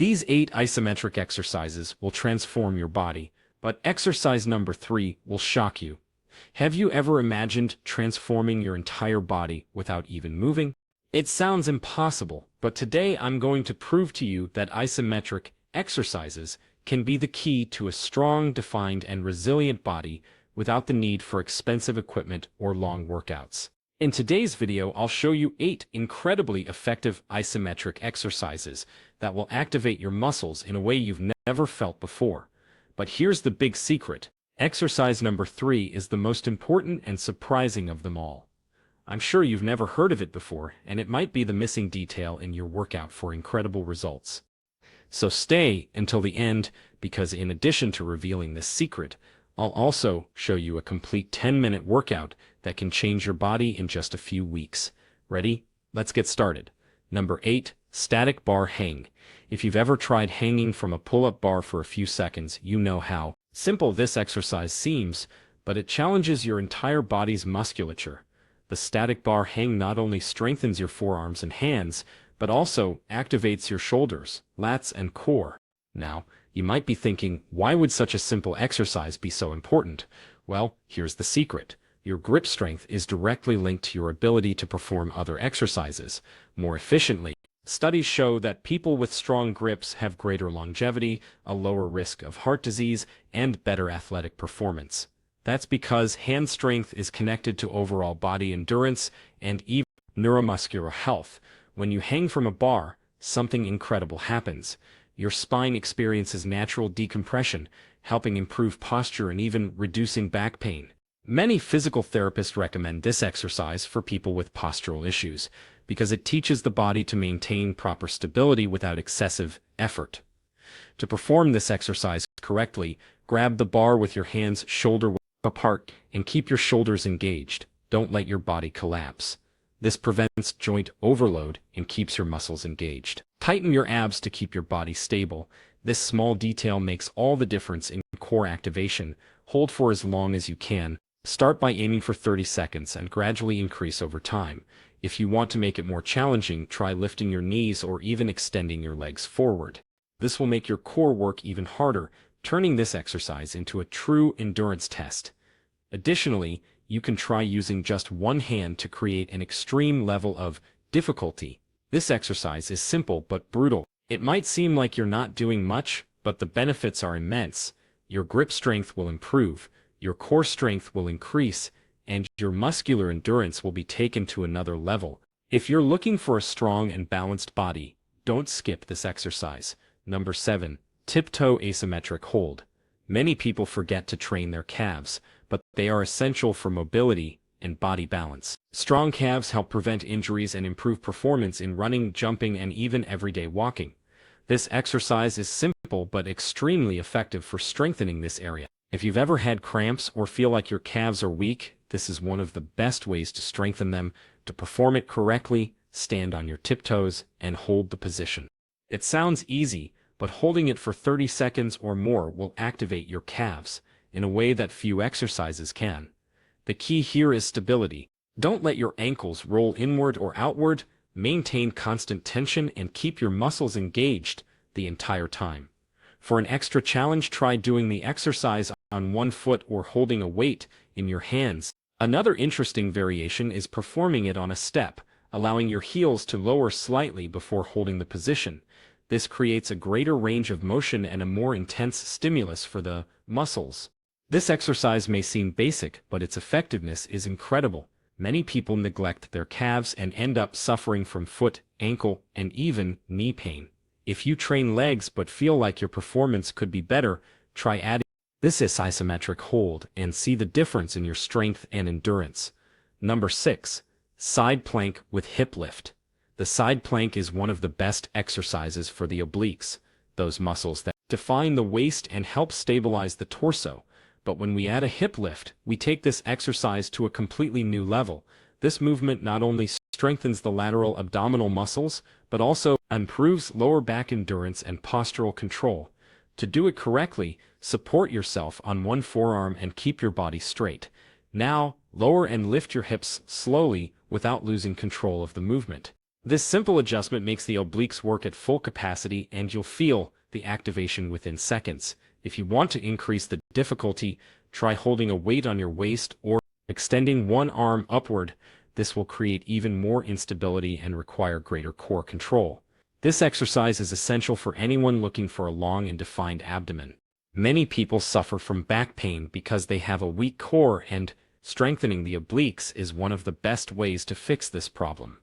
These 8 isometric exercises will transform your body, but exercise number 3 will shock you. Have you ever imagined transforming your entire body without even moving? It sounds impossible, but today I'm going to prove to you that isometric exercises can be the key to a strong, defined, and resilient body without the need for expensive equipment or long workouts. In today's video, I'll show you 8 incredibly effective isometric exercises that will activate your muscles in a way you've never felt before. But here's the big secret. Exercise number 3 is the most important and surprising of them all. I'm sure you've never heard of it before, and it might be the missing detail in your workout for incredible results. So stay until the end, because in addition to revealing this secret, I'll also show you a complete 10-minute workout that can change your body in just a few weeks. Ready? Let's get started. Number 8, static bar hang. If you've ever tried hanging from a pull-up bar for a few seconds, you know how simple this exercise seems, but it challenges your entire body's musculature. The static bar hang not only strengthens your forearms and hands, but also activates your shoulders, lats, and core. Now, you might be thinking, why would such a simple exercise be so important? Well, here's the secret. Your grip strength is directly linked to your ability to perform other exercises more efficiently. Studies show that people with strong grips have greater longevity, a lower risk of heart disease, and better athletic performance. That's because hand strength is connected to overall body endurance and even neuromuscular health. When you hang from a bar, something incredible happens. Your spine experiences natural decompression, helping improve posture and even reducing back pain. Many physical therapists recommend this exercise for people with postural issues because it teaches the body to maintain proper stability without excessive effort. To perform this exercise correctly, grab the bar with your hands shoulder apart and keep your shoulders engaged. Don't let your body collapse. This prevents joint overload and keeps your muscles engaged. Tighten your abs to keep your body stable. This small detail makes all the difference in core activation. Hold for as long as you can. Start by aiming for 30 seconds and gradually increase over time. If you want to make it more challenging, try lifting your knees or even extending your legs forward. This will make your core work even harder, turning this exercise into a true endurance test. Additionally, you can try using just one hand to create an extreme level of difficulty. This exercise is simple but brutal. It might seem like you're not doing much, but the benefits are immense. Your grip strength will improve, your core strength will increase, and your muscular endurance will be taken to another level. If you're looking for a strong and balanced body, don't skip this exercise. Number 7, tiptoe asymmetric hold. Many people forget to train their calves, but they are essential for mobility and body balance. Strong calves help prevent injuries and improve performance in running, jumping, and even everyday walking. This exercise is simple but extremely effective for strengthening this area. If you've ever had cramps or feel like your calves are weak, this is one of the best ways to strengthen them. To perform it correctly, stand on your tiptoes and hold the position. It sounds easy, but holding it for 30 seconds or more will activate your calves in a way that few exercises can. The key here is stability. Don't let your ankles roll inward or outward. Maintain constant tension and keep your muscles engaged the entire time. For an extra challenge, try doing the exercise on one foot or holding a weight in your hands. Another interesting variation is performing it on a step, allowing your heels to lower slightly before holding the position. This creates a greater range of motion and a more intense stimulus for the muscles. This exercise may seem basic, but its effectiveness is incredible. Many people neglect their calves and end up suffering from foot, ankle, and even knee pain. If you train legs but feel like your performance could be better, try adding this isometric hold and see the difference in your strength and endurance. Number 6, side plank with hip lift. The side plank is one of the best exercises for the obliques, those muscles that define the waist and help stabilize the torso. But when we add a hip lift, we take this exercise to a completely new level. This movement not only strengthens the lateral abdominal muscles, but also improves lower back endurance and postural control. To do it correctly, support yourself on one forearm and keep your body straight. Now, lower and lift your hips slowly without losing control of the movement. This simple adjustment makes the obliques work at full capacity and you'll feel the activation within seconds. If you want to increase the difficulty, try holding a weight on your waist or extending one arm upward. This will create even more instability and require greater core control. This exercise is essential for anyone looking for a long and defined abdomen. Many people suffer from back pain because they have a weak core, and strengthening the obliques is one of the best ways to fix this problem.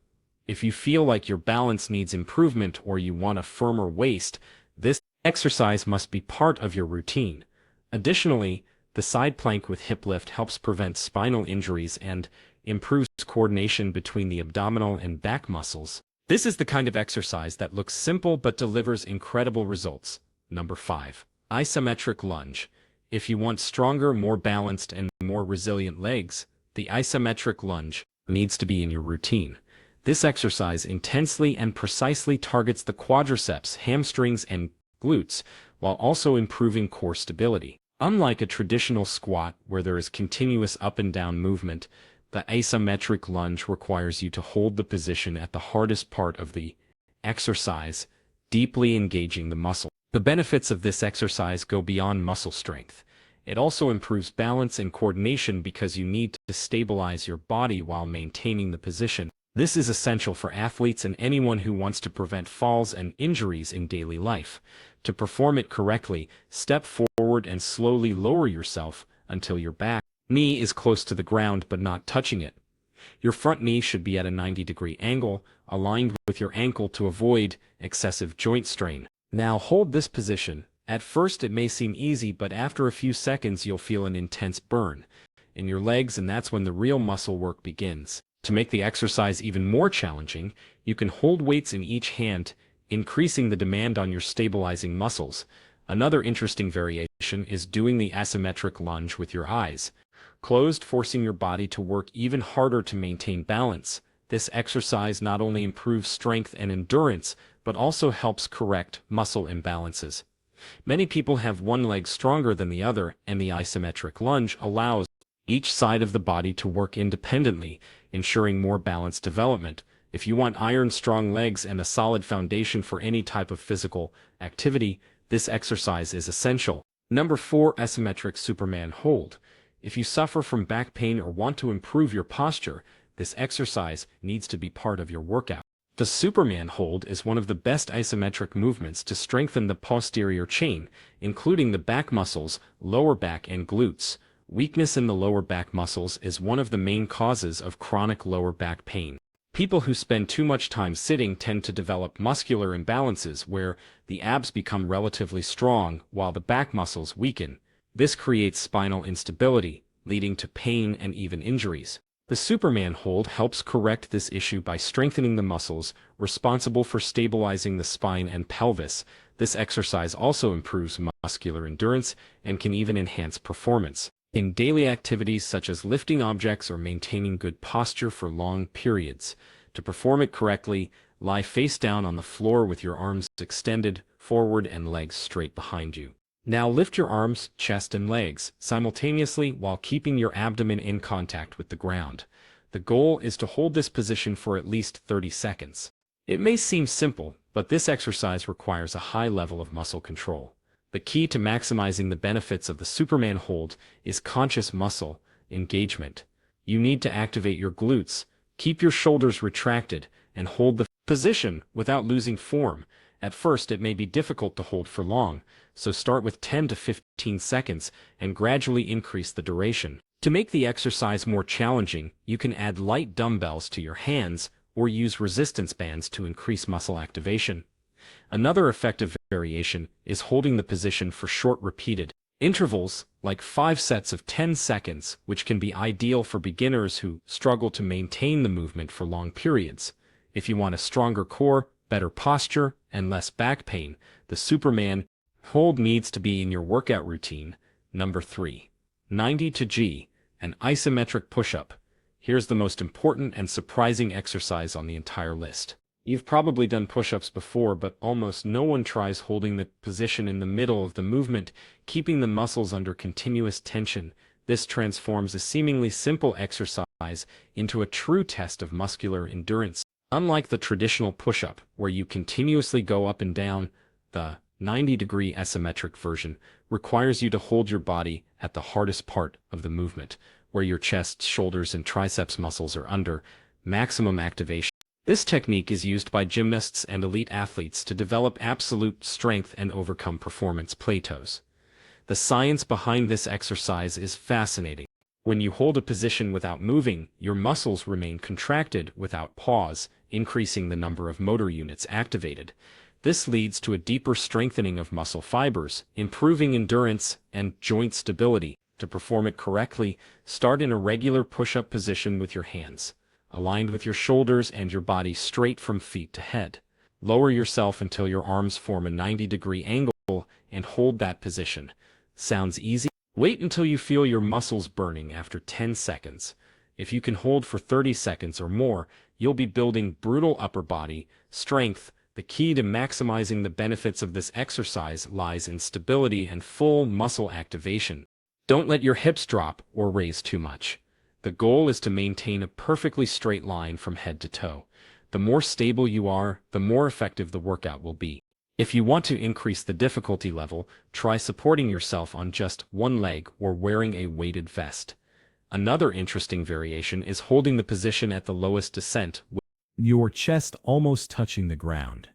If you feel like your balance needs improvement or you want a firmer waist, this exercise must be part of your routine. Additionally, the side plank with hip lift helps prevent spinal injuries and improves coordination between the abdominal and back muscles. This is the kind of exercise that looks simple but delivers incredible results. Number 5. Isometric lunge. If you want stronger, more balanced, and more resilient legs, the isometric lunge needs to be in your routine. This exercise intensely and precisely targets the quadriceps, hamstrings, and glutes, while also improving core stability. Unlike a traditional squat where there is continuous up and down movement, the isometric lunge requires you to hold the position at the hardest part of the exercise, deeply engaging the muscle. The benefits of this exercise go beyond muscle strength. It also improves balance and coordination because you need to stabilize your body while maintaining the position. This is essential for athletes and anyone who wants to prevent falls and injuries in daily life. To perform it correctly, step forward and slowly lower yourself until your back knee is close to the ground but not touching it. Your front knee should be at a 90-degree angle, aligned with your ankle to avoid excessive joint strain. Now hold this position. At first it may seem easy, but after a few seconds you'll feel an intense burn in your legs, and that's when the real muscle work begins. To make the exercise even more challenging, you can hold weights in each hand, increasing the demand on your stabilizing muscles. Another interesting variation is doing the isometric lunge with your eyes closed, forcing your body to work even harder to maintain balance. This exercise not only improves strength and endurance, but also helps correct muscle imbalances. Many people have one leg stronger than the other, and the isometric lunge allows each side of the body to work independently, ensuring more balanced development. If you want iron-strong legs and a solid foundation for any type of physical activity, this exercise is essential. Number 4. Isometric Superman Hold. If you suffer from back pain or want to improve your posture, this exercise needs to be part of your workout. The Superman Hold is one of the best isometric movements to strengthen the posterior chain, including the back muscles, lower back, and glutes. Weakness in the lower back muscles is one of the main causes of chronic lower back pain. People who spend too much time sitting tend to develop muscular imbalances where the abs become relatively strong while the back muscles weaken. This creates spinal instability, leading to pain and even injuries. The Superman Hold helps correct this issue by strengthening the muscles responsible for stabilizing the spine and pelvis. This exercise also improves muscular endurance and can even enhance performance in daily activities such as lifting objects or maintaining good posture for long periods. To perform it correctly, lie face down on the floor with your arms extended forward and legs straight behind you. Now lift your arms, chest, and legs simultaneously while keeping your abdomen in contact with the ground. The goal is to hold this position for at least 30 seconds. It may seem simple, but this exercise requires a high level of muscle control. The key to maximizing the benefits of the Superman Hold is conscious muscle engagement. You need to activate your glutes, keep your shoulders retracted, and hold the position without losing form. At first, it may be difficult to hold for long, so start with 10 to 15 seconds and gradually increase the duration. To make the exercise more challenging, you can add light dumbbells to your hands or use resistance bands to increase muscle activation. Another effective variation is holding the position for short repeated intervals, like 5 sets of 10 seconds, which can be ideal for beginners who struggle to maintain the movement for long periods. If you want a stronger core, better posture, and less back pain, the Superman Hold needs to be in your workout routine. Number 3. 90 to G, an isometric push-up. Here's the most important and surprising exercise on the entire list. You've probably done push-ups before, but almost no one tries holding the position in the middle of the movement, keeping the muscles under continuous tension. This transforms a seemingly simple exercise into a true test of muscular endurance. Unlike the traditional push-up, where you continuously go up and down, the 90-degree isometric version requires you to hold your body at the hardest part of the movement, where your chest, shoulders, and triceps muscles are under maximum activation. This technique is used by gymnasts and elite athletes to develop absolute strength and overcome performance plateaus. The science behind this exercise is fascinating. When you hold a position without moving, your muscles remain contracted without pause, increasing the number of motor units activated. This leads to a deeper strengthening of muscle fibers, improving endurance and joint stability. To perform it correctly, start in a regular push-up position with your hands aligned with your shoulders and your body straight from feet to head. Lower yourself until your arms form a 90-degree angle and hold that position. Sounds easy? Wait until you feel your muscles burning after 10 seconds. If you can hold for 30 seconds or more, you'll be building brutal upper body strength. The key to maximizing the benefits of this exercise lies in stability and full muscle activation. Don't let your hips drop or raise too much. The goal is to maintain a perfectly straight line from head to toe. The more stable you are, the more effective the workout will be. If you want to increase the difficulty level, try supporting yourself on just one leg or wearing a weighted vest. Another interesting variation is holding the position at the lowest descent with your chest almost touching the ground.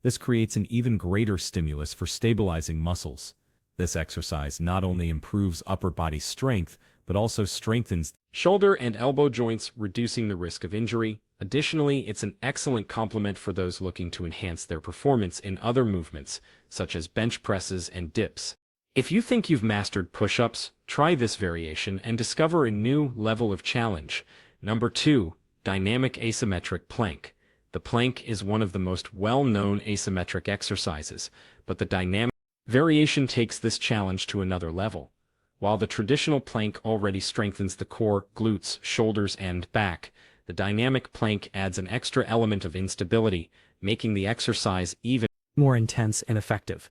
This creates an even greater stimulus for stabilizing muscles. This exercise not only improves upper body strength, but also strengthens shoulder and elbow joints, reducing the risk of injury. Additionally, it's an excellent complement for those looking to enhance their performance in other movements, such as bench presses and dips. If you think you've mastered push-ups, try this variation and discover a new level of challenge. Number 2. Dynamic Asymmetric Plank. The plank is one of the most well-known asymmetric exercises, but the dynamic variation takes this challenge to another level. While the traditional plank already strengthens the core, glutes, shoulders, and back, the dynamic plank adds an extra element of instability, making the exercise even more intense and effective.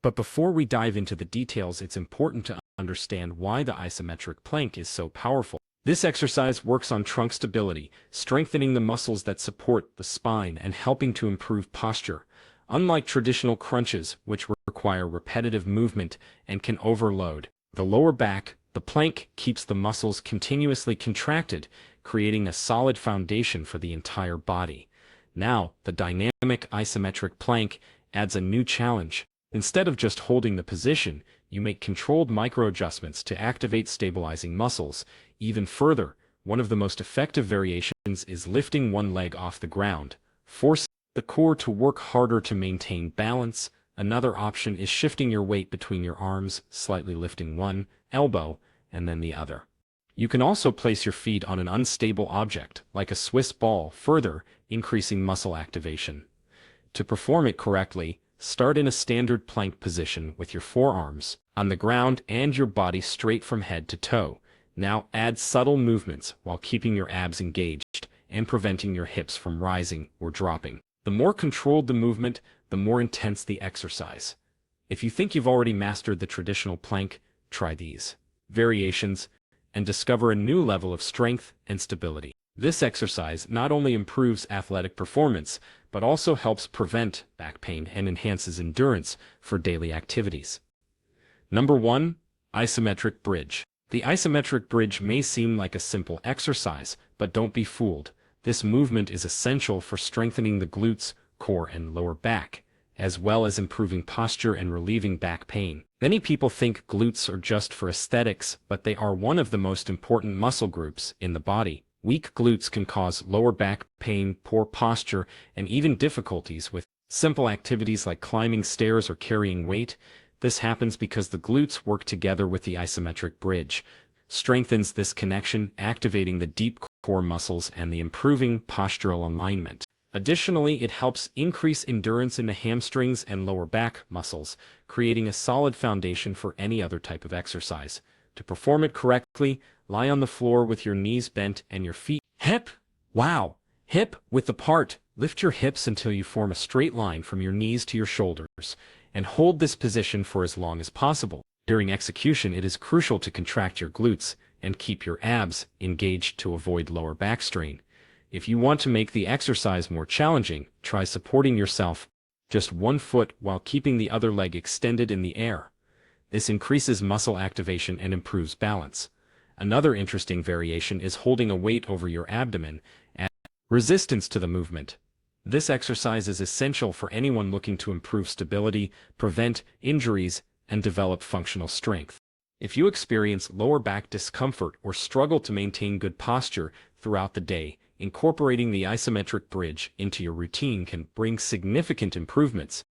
But before we dive into the details, it's important to understand why the isometric plank is so powerful. This exercise works on trunk stability, strengthening the muscles that support the spine and helping to improve posture. Unlike traditional crunches, which require repetitive movement and can overload the lower back, the plank keeps the muscles continuously contracted, creating a solid foundation for the entire body. Now, the dynamic isometric plank adds a new challenge. Instead of just holding the position, you make controlled micro-adjustments to activate stabilizing muscles. Even further, one of the most effective variations is lifting one leg off the ground, forcing the core to work harder to maintain balance. Another option is shifting your weight between your arms, slightly lifting one elbow and then the other. You can also place your feet on an unstable object, like a Swiss ball, further increasing muscle activation. To perform it correctly, start in a standard plank position with your forearms on the ground and your body straight from head to toe. Now add subtle movements while keeping your abs engaged and preventing your hips from rising or dropping. The more controlled the movement, the more intense the exercise. If you think you've already mastered the traditional plank, try these variations and discover a new level of strength and stability. This exercise not only improves athletic performance, but also helps prevent back pain and enhances endurance for daily activities. Number 1. Isometric Bridge. The isometric bridge may seem like a simple exercise, but don't be fooled. This movement is essential for strengthening the glutes, core, and lower back, as well as improving posture and relieving back pain. Many people think glutes are just for aesthetics, but they are one of the most important muscle groups in the body. Weak glutes can cause lower back pain, poor posture, and even difficulties with simple activities like climbing stairs or carrying weight. This happens because the glutes work together with the isometric bridge, strengthens this connection, activating the deep core muscles and the improving postural alignment. Additionally, it helps increase endurance in the hamstrings and lower back muscles, creating a solid foundation for any other type of exercise. To perform it correctly, lie on the floor with your knees bent and your feet hip width apart. Lift your hips until you form a straight line from your knees to your shoulders, and hold this position for as long as possible. During execution, it is crucial to contract your glutes and keep your abs engaged to avoid lower back strain. If you want to make the exercise more challenging, try supporting yourself just one foot while keeping the other leg extended in the air. This increases muscle activation and improves balance. Another interesting variation is holding a weight over your abdomen and resistance to the movement. This exercise is essential for anyone looking to improve stability, prevent injuries, and develop functional strength. If you experience lower back discomfort or struggle to maintain good posture throughout the day, incorporating the isometric bridge into your routine can bring significant improvements.